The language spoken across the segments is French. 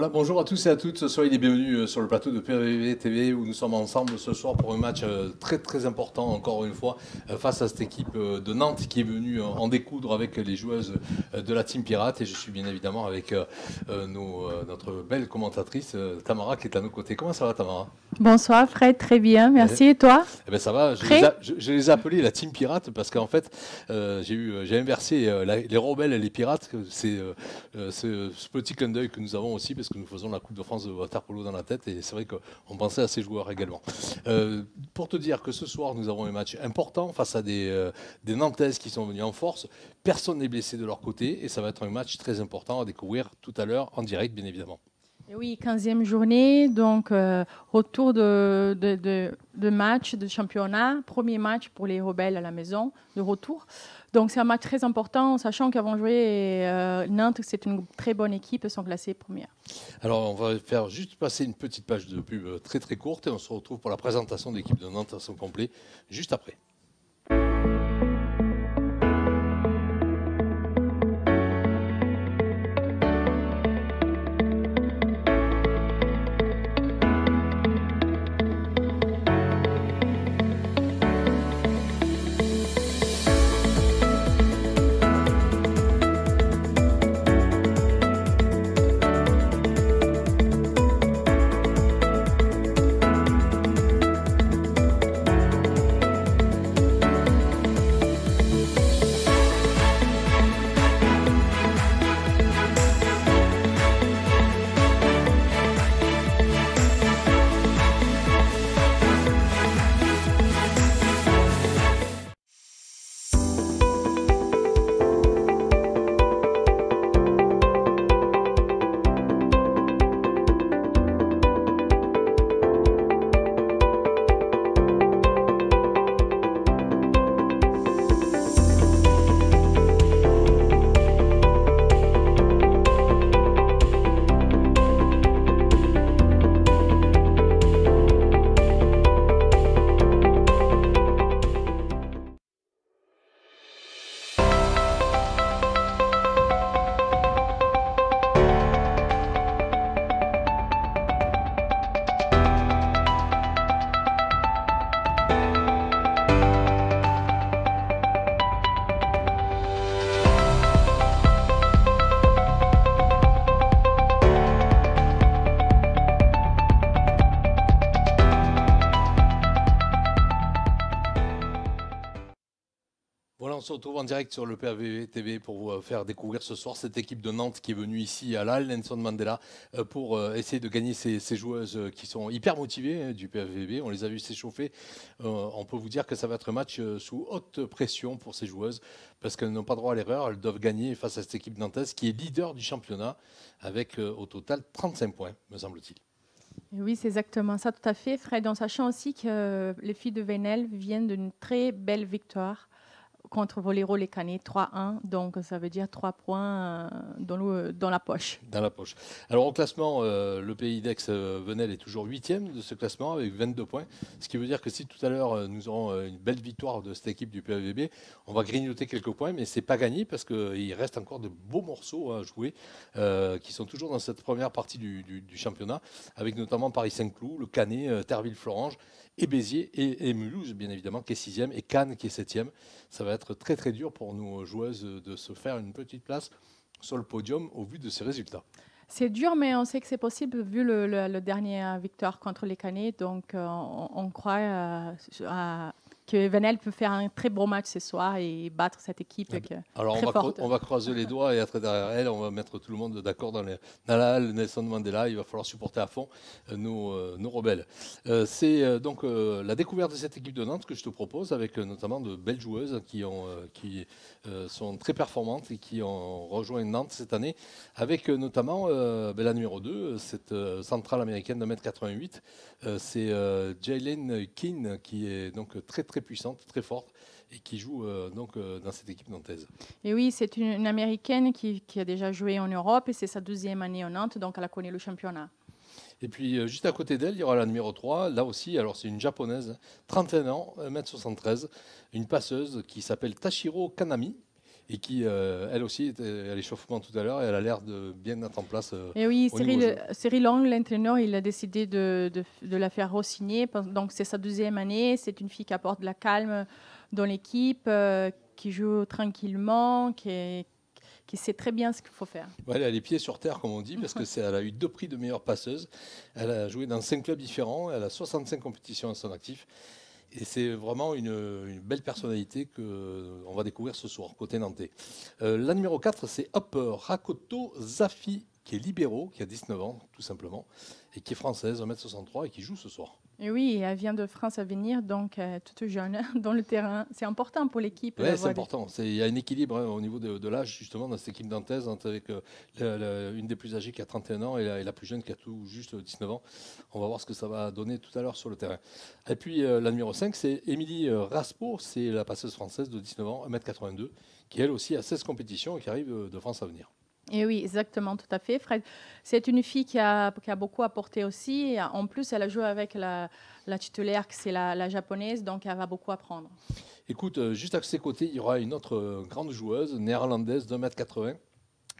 Voilà, bonjour à tous et à toutes, soyez les bienvenus sur le plateau de PVV TV où nous sommes ensemble ce soir pour un match très très important encore une fois face à cette équipe de Nantes qui est venue en découdre avec les joueuses de la Team Pirate et je suis bien évidemment avec notre belle commentatrice Tamara qui est à nos côtés. Comment ça va Tamara? Bonsoir Fred, très bien, merci. Et toi? Eh ben ça va, je les ai appelés la Team Pirate parce qu'en fait j'ai inversé les rebelles et les pirates, c'est ce petit clin d'œil que nous avons aussi parce que nous faisons la Coupe de France de water-polo dans la tête et c'est vrai qu'on pensait à ces joueurs également. Pour te dire que ce soir nous avons un match important face à des Nantaises qui sont venues en force, personne n'est blessé de leur côté et ça va être un match très important à découvrir tout à l'heure en direct bien évidemment. Et oui, 15e journée, donc retour de match de championnat, premier match pour les rebelles à la maison, de retour. Donc c'est un match très important, sachant qu'avant de jouer Nantes, c'est une très bonne équipe, ils sont classés première. Alors on va faire juste passer une petite page de pub très très courte et on se retrouve pour la présentation de l'équipe de Nantes à son complet juste après. Voilà, on se retrouve en direct sur le PAVV TV pour vous faire découvrir ce soir cette équipe de Nantes qui est venue ici à la Nelson Mandela pour essayer de gagner ces joueuses qui sont hyper motivées du PAVV. On les a vues s'échauffer. On peut vous dire que ça va être un match sous haute pression pour ces joueuses parce qu'elles n'ont pas droit à l'erreur. Elles doivent gagner face à cette équipe nantaise qui est leader du championnat avec au total 35 points, me semble-t-il. Oui, c'est exactement ça, tout à fait, Fred, en sachant aussi que les filles de Venelle viennent d'une très belle victoire contre Vollero-les-Canets, 3-1. Donc, ça veut dire 3 points dans la poche. Dans la poche. Alors, au classement, le pays d'Aix-Venelle est toujours 8e de ce classement avec 22 points. Ce qui veut dire que si tout à l'heure, nous aurons une belle victoire de cette équipe du PAVB, on va grignoter quelques points, mais ce n'est pas gagné parce qu'il reste encore de beaux morceaux à jouer qui sont toujours dans cette première partie du championnat, avec notamment Paris-Saint-Cloud, le Canet, Terville-Florange et Béziers et Mulhouse, bien évidemment, qui est 6e, et Cannes, qui est 7e. Ça va être très très dur pour nos joueuses de se faire une petite place sur le podium au vu de ces résultats. C'est dur, mais on sait que c'est possible vu le dernier victoire contre les Canets. Donc, on croit que Venelle peut faire un très beau match ce soir et battre cette équipe. Alors, on va croiser les doigts et être derrière elle. On va mettre tout le monde d'accord dans la halle Nelson Mandela. Il va falloir supporter à fond nos rebelles. C'est donc la découverte de cette équipe de Nantes que je te propose avec notamment de belles joueuses qui sont très performantes et qui ont rejoint Nantes cette année avec notamment la numéro 2, cette centrale américaine de 1m88. C'est Jaylene Keane qui est donc très très puissante, très forte et qui joue dans cette équipe nantaise. Et oui, c'est une Américaine qui a déjà joué en Europe et c'est sa 2e année en Nantes, donc elle a connu le championnat. Et puis juste à côté d'elle, il y aura la numéro 3, là aussi, alors c'est une japonaise, 31 ans, 1m73, une passeuse qui s'appelle Tashiro Kanami et qui, elle aussi, était à l'échauffement tout à l'heure et elle a l'air de bien être en place. Et oui, au niveau jeu. Cyril Lang, l'entraîneur, il a décidé de la faire re-signer. Donc, c'est sa deuxième année. C'est une fille qui apporte de la calme dans l'équipe, qui joue tranquillement, qui sait très bien ce qu'il faut faire. Ouais, elle a les pieds sur terre, comme on dit, parce qu'elle a eu 2 prix de meilleure passeuse. Elle a joué dans 5 clubs différents. Elle a 65 compétitions à son actif. Et c'est vraiment une belle personnalité qu'on va découvrir ce soir, côté nantais. La numéro 4, c'est Rakoto Zafi, qui est libéraux, qui a 19 ans, tout simplement, et qui est française, 1m63, et qui joue ce soir. Et oui, elle vient de France à venir, donc toute jeune dans le terrain. C'est important pour l'équipe. Oui, c'est important. Il y a un équilibre au niveau de l'âge, justement, dans cette équipe nantaise, avec une des plus âgées qui a 31 ans et la plus jeune qui a tout juste 19 ans. On va voir ce que ça va donner tout à l'heure sur le terrain. Et puis la numéro 5, c'est Émilie Raspo, c'est la passeuse française de 19 ans, 1m82, qui elle aussi a 16 compétitions et qui arrive de France à venir. Et oui, exactement, tout à fait, Fred. C'est une fille qui a beaucoup apporté aussi. Et en plus, elle a joué avec la titulaire, qui c'est la japonaise, donc elle va beaucoup apprendre. Écoute, juste à ses côtés, il y aura une autre grande joueuse néerlandaise d'1m80,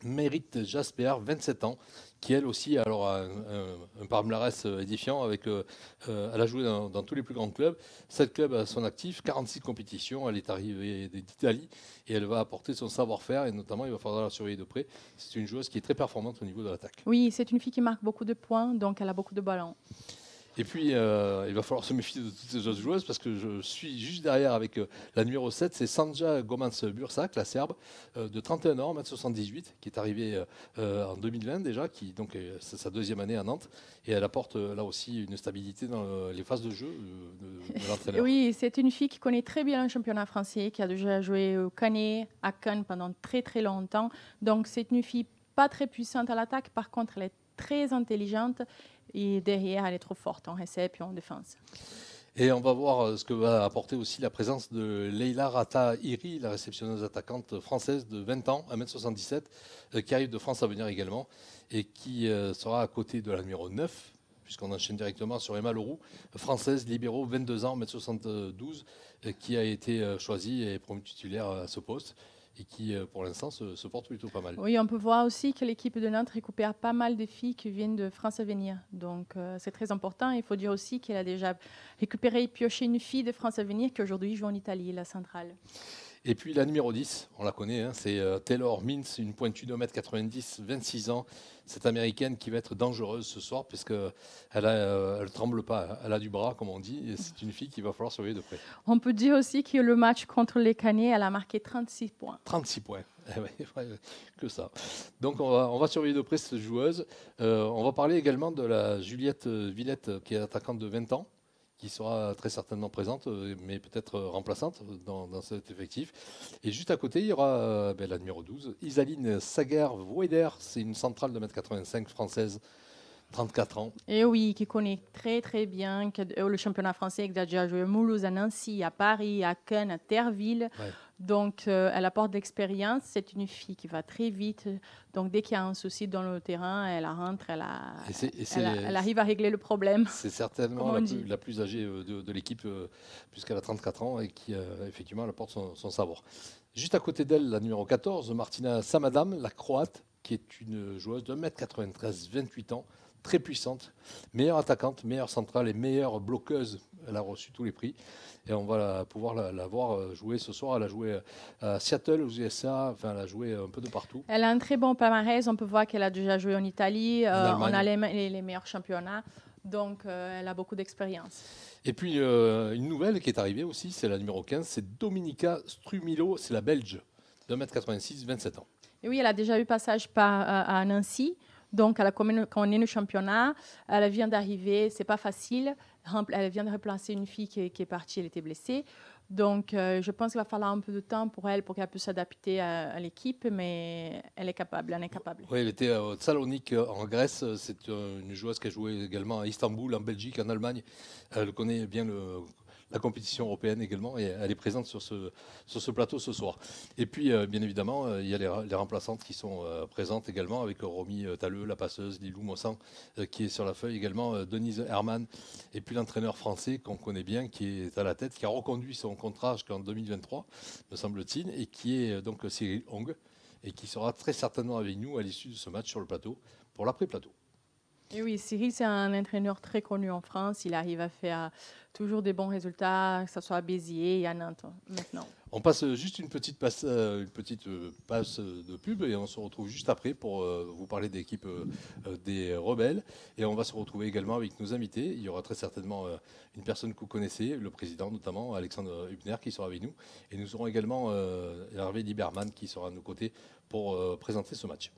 Merit Jasper, 27 ans, qui elle aussi alors, a un palmarès édifiant. Elle a joué dans tous les plus grands clubs. 7 clubs à son actif, 46 compétitions. Elle est arrivée d'Italie et elle va apporter son savoir-faire et notamment il va falloir la surveiller de près. C'est une joueuse qui est très performante au niveau de l'attaque. Oui, c'est une fille qui marque beaucoup de points, donc elle a beaucoup de ballons. Et puis, il va falloir se méfier de toutes ces autres joueuses parce que je suis juste derrière avec la numéro 7, c'est Sanja Gomans-Bursak, la Serbe, de 31 ans, 1m78, qui est arrivée en 2020 déjà, donc c'est sa deuxième année à Nantes. Et elle apporte là aussi une stabilité dans les phases de jeu de l'entraîneur. Oui, c'est une fille qui connaît très bien le championnat français, qui a déjà joué au Canet, à Cannes pendant très très longtemps. Donc c'est une fille pas très puissante à l'attaque, par contre elle est très intelligente. Et derrière, elle est trop forte en récep et en défense. Et on va voir ce que va apporter aussi la présence de Leila Rata-Iri, la réceptionneuse attaquante française de 20 ans, 1m77, qui arrive de France à venir également, et qui sera à côté de la numéro 9, puisqu'on enchaîne directement sur Emma Leroux, française, libéraux, 22 ans, 1m72, qui a été choisie et promue titulaire à ce poste. Et qui, pour l'instant, se porte plutôt pas mal. Oui, on peut voir aussi que l'équipe de Nantes récupère pas mal de filles qui viennent de France à venir. Donc, c'est très important. Il faut dire aussi qu'elle a déjà récupéré et pioché une fille de France à venir qui aujourd'hui joue en Italie, la centrale. Et puis la numéro 10, on la connaît, hein, c'est Taylor Mintz, une pointue de 1m90, 26 ans. Cette américaine qui va être dangereuse ce soir parce qu'elle ne tremble pas, elle a du bras, comme on dit, et c'est une fille qu'il va falloir surveiller de près. On peut dire aussi que le match contre les Canets, elle a marqué 36 points. 36 points, que ça. Donc on va surveiller de près cette joueuse. On va parler également de la Juliette Villette, qui est attaquante de 20 ans, qui sera très certainement présente, mais peut-être remplaçante dans cet effectif. Et juste à côté, il y aura la numéro 12, Isaline Sager-Voeder, c'est une centrale de 1m85 française, 34 ans. Et oui, qui connaît très très bien le championnat français, qui a déjà joué à Mulhouse, à Nancy, à Paris, à Cannes, à Terreville. Ouais. Donc, elle apporte de l'expérience. C'est une fille qui va très vite. Donc, dès qu'il y a un souci dans le terrain, elle rentre, elle arrive à régler le problème. C'est certainement la plus âgée de l'équipe, puisqu'elle a 34 ans et qui, effectivement, elle apporte son savoir. Juste à côté d'elle, la numéro 14, Martina Samadam, la Croate, qui est une joueuse de 1m93, 28 ans, très puissante, meilleure attaquante, meilleure centrale et meilleure bloqueuse. Elle a reçu tous les prix et on va pouvoir la voir jouer ce soir. Elle a joué à Seattle, aux USA, enfin elle a joué un peu de partout. Elle a un très bon palmarès, on peut voir qu'elle a déjà joué en Italie, on a les meilleurs championnats, donc elle a beaucoup d'expérience. Et puis une nouvelle qui est arrivée aussi, c'est la numéro 15, c'est Dominika Strumilo, c'est la Belge, de 1m86, 27 ans. Et oui, elle a déjà eu passage à Nancy. Donc, quand on est au championnat, elle vient d'arriver, c'est pas facile. Elle vient de remplacer une fille qui est partie, elle était blessée. Donc, je pense qu'il va falloir un peu de temps pour elle, pour qu'elle puisse s'adapter à l'équipe, mais elle est capable, elle est capable. Oui, elle était à Salonique en Grèce. C'est une joueuse qui a joué également à Istanbul, en Belgique, en Allemagne. Elle connaît bien la compétition européenne également, et elle est présente sur ce plateau ce soir. Et puis, bien évidemment, il y a les remplaçantes qui sont présentes également, avec Romy Talleux, la passeuse, Lilou Mossan, qui est sur la feuille également, Denise Herman, et puis l'entraîneur français qu'on connaît bien, qui est à la tête, qui a reconduit son contrat jusqu'en 2023, me semble-t-il, et qui est donc Cyril Hong, et qui sera très certainement avec nous à l'issue de ce match sur le plateau, pour l'après-plateau. Et oui, Cyril, c'est un entraîneur très connu en France. Il arrive à faire toujours des bons résultats, que ce soit à Béziers et à Nantes maintenant. On passe juste une petite passe de pub et on se retrouve juste après pour vous parler de l'équipe des Rebelles. Et on va se retrouver également avec nos invités. Il y aura très certainement une personne que vous connaissez, le président notamment, Alexandre Hübner, qui sera avec nous. Et nous aurons également Hervé Lieberman qui sera à nos côtés pour présenter ce match.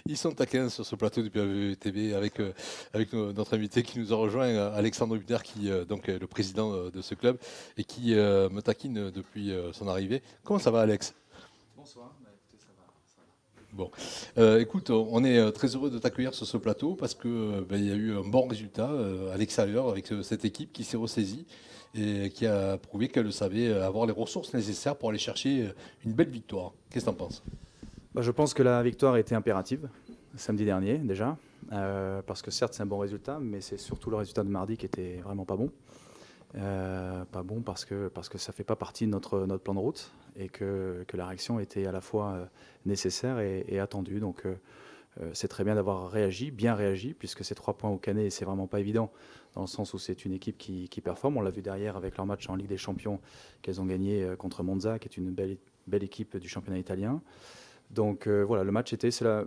Ils sont taquins sur ce plateau du PAV TV avec notre invité qui nous a rejoint, Alexandre Hübner, qui donc est le président de ce club et qui me taquine depuis son arrivée. Comment ça va, Alex? Bonsoir, écoutez, ça va. Bon, écoute, on est très heureux de t'accueillir sur ce plateau parce que il y a eu un bon résultat à l'extérieur avec cette équipe qui s'est ressaisie et qui a prouvé qu'elle savait avoir les ressources nécessaires pour aller chercher une belle victoire. Qu'est-ce que tu en penses? Je pense que la victoire était impérative samedi dernier déjà, parce que certes c'est un bon résultat, mais c'est surtout le résultat de mardi qui était vraiment pas bon. Pas bon parce que ça fait pas partie de notre plan de route et que la réaction était à la fois nécessaire et attendue. Donc c'est très bien d'avoir réagi, bien réagi, puisque ces 3 points au Canet, c'est vraiment pas évident, dans le sens où c'est une équipe qui performe. On l'a vu derrière avec leur match en Ligue des Champions qu'elles ont gagné contre Monza, qui est une belle équipe du championnat italien. Donc voilà, le match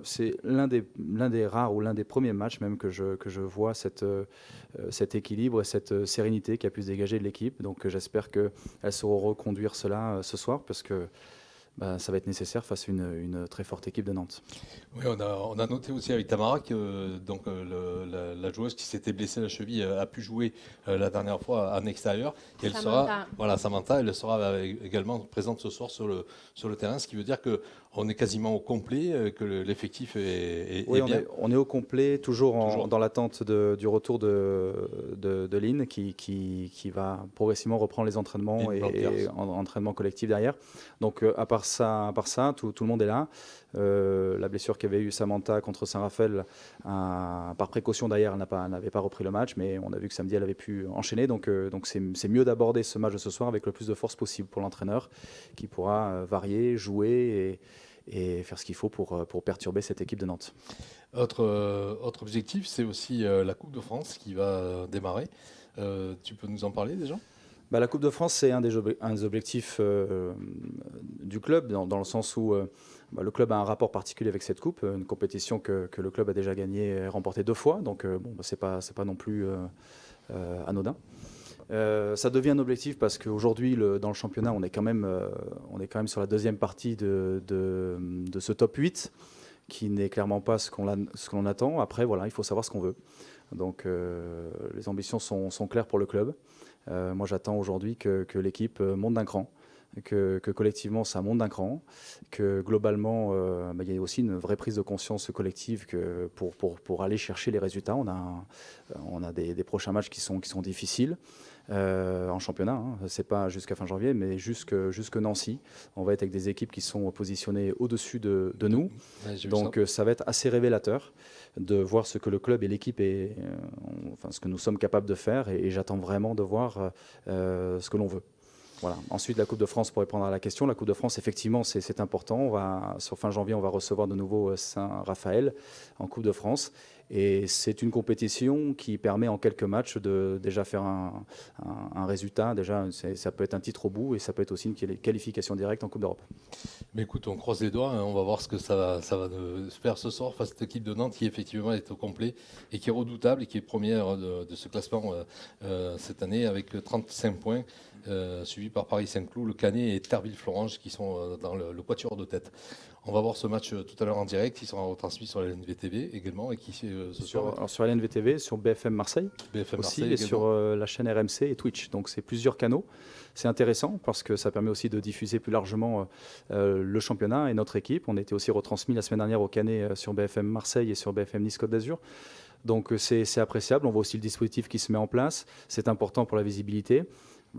c'est l'un des rares ou l'un des premiers matchs même que je vois cet équilibre et cette sérénité qui a pu se dégager de l'équipe. Donc j'espère qu'elles sauront reconduire cela ce soir, parce que ça va être nécessaire face à une très forte équipe de Nantes. Oui, on a noté aussi avec Tamara que donc, la joueuse qui s'était blessée à la cheville a pu jouer la dernière fois en extérieur. Et elle Samantha, elle sera également présente ce soir sur le terrain, ce qui veut dire qu'on est quasiment au complet, que l'effectif est bien. On est au complet, toujours dans l'attente du retour de Lynn qui va progressivement reprendre les entraînements et entraînement collectif derrière. Donc à part ça, tout le monde est là. La blessure qu'avait eu Samantha contre Saint-Raphaël, par précaution d'ailleurs, elle n'avait pas repris le match, mais on a vu que samedi elle avait pu enchaîner. Donc c'est mieux d'aborder ce match de ce soir avec le plus de force possible pour l'entraîneur, qui pourra varier, jouer et faire ce qu'il faut pour perturber cette équipe de Nantes. Autre objectif, c'est aussi la Coupe de France qui va démarrer. Tu peux nous en parler déjà ? La Coupe de France, c'est un des objectifs du club, dans le sens où le club a un rapport particulier avec cette coupe, une compétition que le club a déjà gagnée et remportée 2 fois, donc c'est pas non plus anodin. Ça devient un objectif parce qu'aujourd'hui, dans le championnat, on est quand même sur la deuxième partie de ce top 8, qui n'est clairement pas ce qu'on attend. Après, voilà, il faut savoir ce qu'on veut. Donc les ambitions sont claires pour le club. Moi, j'attends aujourd'hui que l'équipe monte d'un cran, que collectivement, ça monte d'un cran, que globalement, il y a aussi une vraie prise de conscience collective que pour aller chercher les résultats. On a des prochains matchs qui sont difficiles en championnat. C'est pas jusqu'à fin janvier, mais jusque Nancy. On va être avec des équipes qui sont positionnées au-dessus de nous. Ouais, donc ça va être assez révélateur de voir ce que le club et l'équipe ce que nous sommes capables de faire, et j'attends vraiment de voir ce que l'on veut. Voilà. Ensuite, la Coupe de France, pour répondre à la question, la Coupe de France, effectivement, c'est important. Sur fin janvier, on va recevoir de nouveau Saint-Raphaël en Coupe de France. Et c'est une compétition qui permet en quelques matchs de déjà faire un résultat. Déjà, ça peut être un titre au bout et ça peut être aussi une qualification directe en Coupe d'Europe. Mais écoute, on croise les doigts, hein, on va voir ce que ça va faire ce soir face à cette équipe de Nantes qui effectivement est au complet et qui est redoutable et qui est première de ce classement cette année avec 35 points, suivi par Paris Saint-Cloud, Le Canet et Terville-Florange qui sont dans le quatuor de tête. On va voir ce match tout à l'heure en direct, qui sera retransmis sur la LNVTV également. Et qui, sur la LNVTV, sur BFM Marseille, aussi, et sur la chaîne RMC et Twitch. Donc c'est plusieurs canaux. C'est intéressant parce que ça permet aussi de diffuser plus largement le championnat et notre équipe. On était aussi retransmis la semaine dernière au Canet sur BFM Marseille et sur BFM Nice Côte d'Azur. Donc c'est appréciable. On voit aussi le dispositif qui se met en place. C'est important pour la visibilité.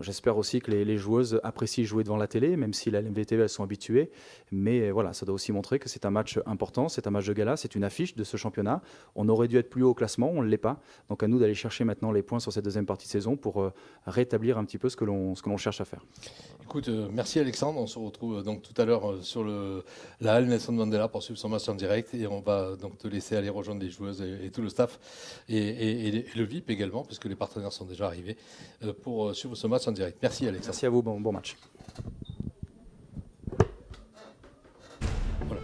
J'espère aussi que les joueuses apprécient jouer devant la télé, même si la LNVTV, elles sont habituées. Mais voilà, ça doit aussi montrer que c'est un match important, c'est un match de gala, c'est une affiche de ce championnat. On aurait dû être plus haut au classement, on ne l'est pas. Donc à nous d'aller chercher maintenant les points sur cette deuxième partie de saison pour rétablir un petit peu ce que l'on cherche à faire. Écoute, merci Alexandre. On se retrouve donc tout à l'heure sur la halle Nelson Mandela pour suivre son match en direct. Et on va donc te laisser aller rejoindre les joueuses et tout le staff et le VIP également, puisque les partenaires sont déjà arrivés pour suivre ce match en direct. Merci Alexandre. Merci à vous, bon match. Voilà.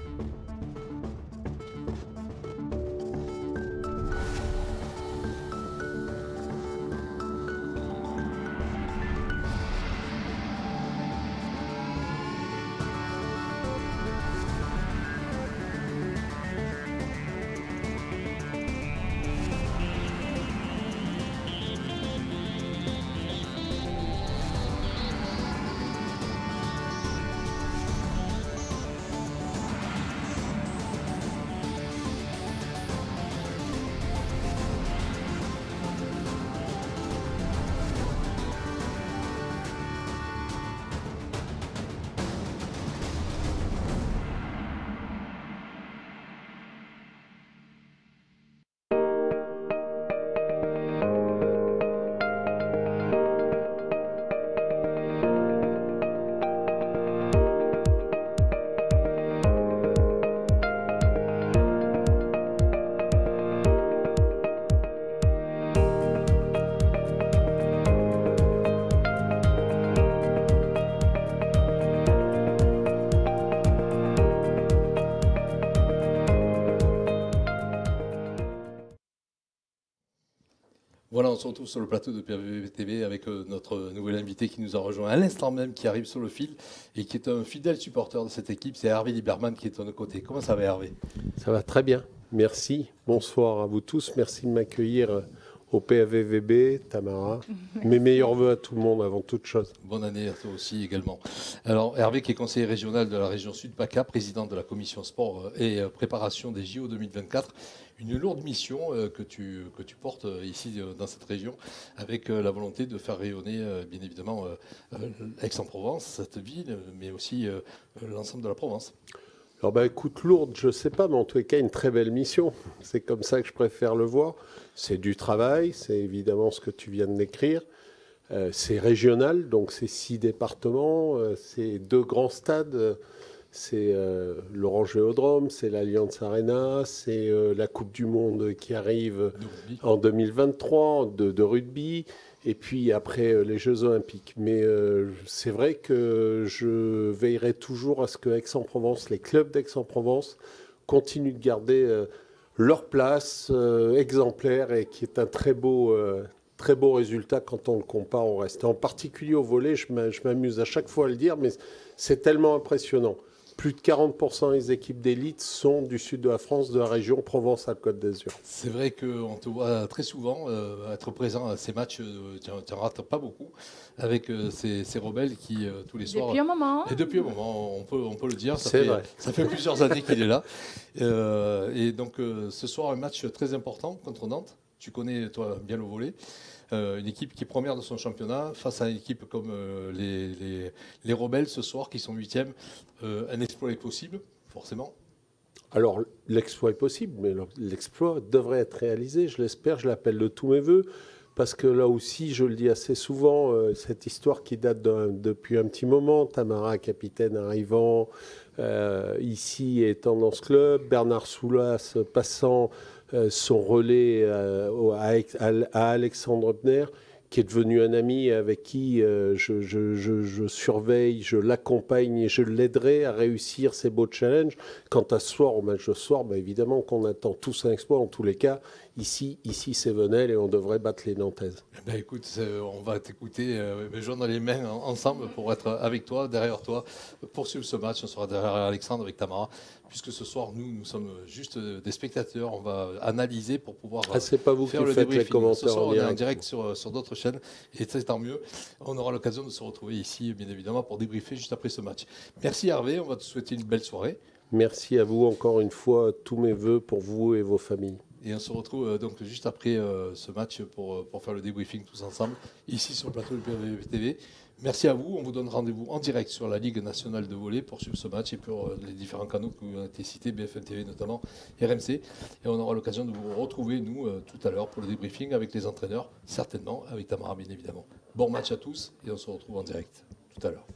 Voilà, on se retrouve sur le plateau de PVV TV avec notre nouvel invité qui nous a rejoint à l'instant même, qui arrive sur le fil et qui est un fidèle supporter de cette équipe. C'est Hervé Liberman qui est à nos côtés. Comment ça va, Hervé? Ça va très bien, merci. Bonsoir à vous tous. Merci de m'accueillir au PAVVB, Tamara. Mes meilleurs voeux à tout le monde avant toute chose. Bonne année à toi aussi également. Alors, Hervé qui est conseiller régional de la région Sud PACA, président de la commission sport et préparation des JO 2024. Une lourde mission que tu portes ici dans cette région, avec la volonté de faire rayonner bien évidemment Aix-en-Provence, cette ville, mais aussi l'ensemble de la Provence. Alors écoute, lourde, je ne sais pas, mais en tous les cas, une très belle mission. C'est comme ça que je préfère le voir. C'est du travail, c'est évidemment ce que tu viens de décrire. C'est régional, donc c'est 6 départements, c'est 2 grands stades. C'est l'Orange-Véodrome, c'est l'Allianz Arena, c'est la Coupe du Monde qui arrive en 2023 de rugby, et puis après les Jeux Olympiques. Mais c'est vrai que je veillerai toujours à ce que Aix-en-Provence, les clubs d'Aix-en-Provence, continuent de garder leur place exemplaire et qui est un très beau résultat quand on le compare au reste. Et en particulier au volley, je m'amuse à chaque fois à le dire, mais c'est tellement impressionnant. Plus de 40% des équipes d'élite sont du sud de la France, de la région Provence-Alpes-Côte d'Azur. C'est vrai qu'on te voit très souvent être présent à ces matchs, tu n'en rates pas beaucoup, avec ces rebelles qui, tous les soirs... Depuis un moment. Et depuis un moment, on peut le dire, C'est vrai. Ça fait plusieurs années qu'il est là. Et donc ce soir, un match très important contre Nantes. Tu connais, toi, bien le volley. Une équipe qui est première de son championnat face à une équipe comme les Rebelles ce soir qui sont 8e. Un exploit est possible, forcément. Alors, l'exploit est possible, mais l'exploit devrait être réalisé, je l'espère, je l'appelle de tous mes voeux, parce que là aussi, je le dis assez souvent, cette histoire qui date depuis un petit moment, Tamara, capitaine arrivant, ici étant dans ce club, Bernard Soulas passant son relais à Alexandre Ebner, qui est devenu un ami avec qui je surveille, je l'accompagne et je l'aiderai à réussir ces beaux challenges. Quant à ce soir, au match de ce soir, évidemment qu'on attend tous un exploit. En tous les cas, ici c'est Venelle et on devrait battre les Nantaises. Écoute, on va t'écouter, les joints dans les mains ensemble pour être avec toi, derrière toi, poursuivre ce match. On sera derrière Alexandre avec Tamara, puisque ce soir, nous sommes juste des spectateurs. On va analyser pour pouvoir c'est pas vous faire qui le faites les débriefing. commentaires Ce soir, en on est en direct. direct sur d'autres chaînes, et c'est tant mieux. On aura l'occasion de se retrouver ici, bien évidemment, pour débriefer juste après ce match. Merci Hervé, on va te souhaiter une belle soirée. Merci à vous encore une fois, tous mes voeux pour vous et vos familles. Et on se retrouve donc juste après ce match pour faire le débriefing tous ensemble, ici sur le plateau de PVV TV. Merci à vous, on vous donne rendez-vous en direct sur la Ligue nationale de volley pour suivre ce match et pour les différents canaux qui ont été cités, BFM TV notamment, RMC. Et on aura l'occasion de vous retrouver, nous, tout à l'heure pour le débriefing avec les entraîneurs, certainement, avec Tamara bien évidemment. Bon match à tous et on se retrouve en direct tout à l'heure.